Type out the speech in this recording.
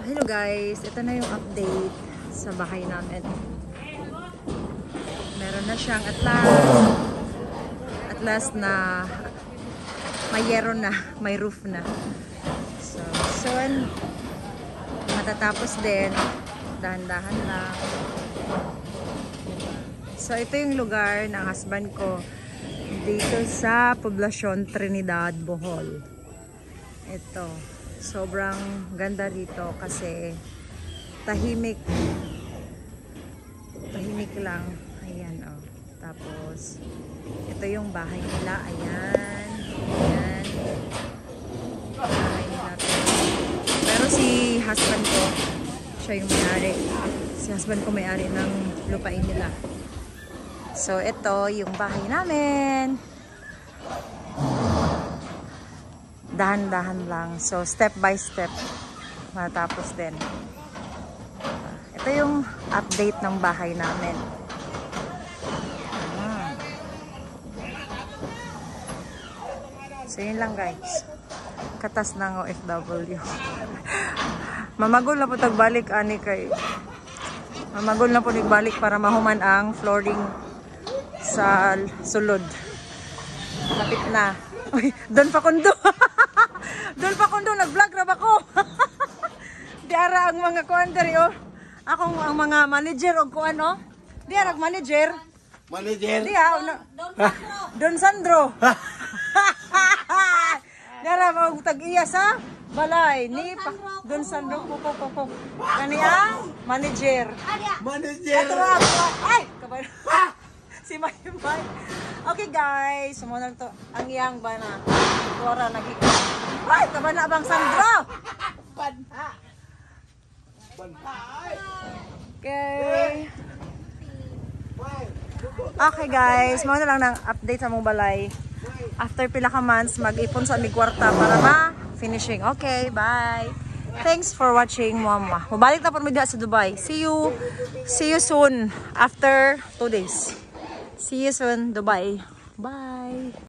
Hello guys, ito na yung update sa bahay namin. Meron na siyang at last na may yero na, may roof na. So soon matatapos din, dahan-dahan lang. So ito yung lugar ng husband ko dito sa Poblacion Trinidad, Bohol. Ito, sobrang ganda dito kasi tahimik lang. Ayan, oh. Tapos ito yung bahay nila. Ayan, bahay nila. Pero si husband ko, siya yung may-ari. Si husband ko may-ari ng lupain nila. So ito yung bahay namin. Dahan-dahan lang. So step by step matapos din. Ito yung update ng bahay namin. So yun lang guys. Katas ng OFW. Mamagol na po tagbalik ani kay. Mamagol na po nagbalik para mahuman ang flooring sa sulod. Lapit na. Uy, doon pa kundo. Doon pa kundo, nag-vlog rab ako. Diara ang mga kuan diri oh. Akong ang mga manager og kuan oh. Diara ang manager. Manager. Don Sandro. Diara mo tag-iya sa balay ni Don Sandro po. Kani ang manager. Manager. Ay, kabay. Si May. Okay guys, sumunod to ang iyang bana. Wara nagika. Ay, kabana bang Sandro? Banha. Okay. Okay guys, mo na lang ng update sa mong balay. After pila ka months, mag-ipon sa aming kwarta para ma-finishing. Okay, bye. Thanks for watching, mama. Mabalik na po mo sa Dubai. See you soon after 2 days. See you soon, Dubai. Bye.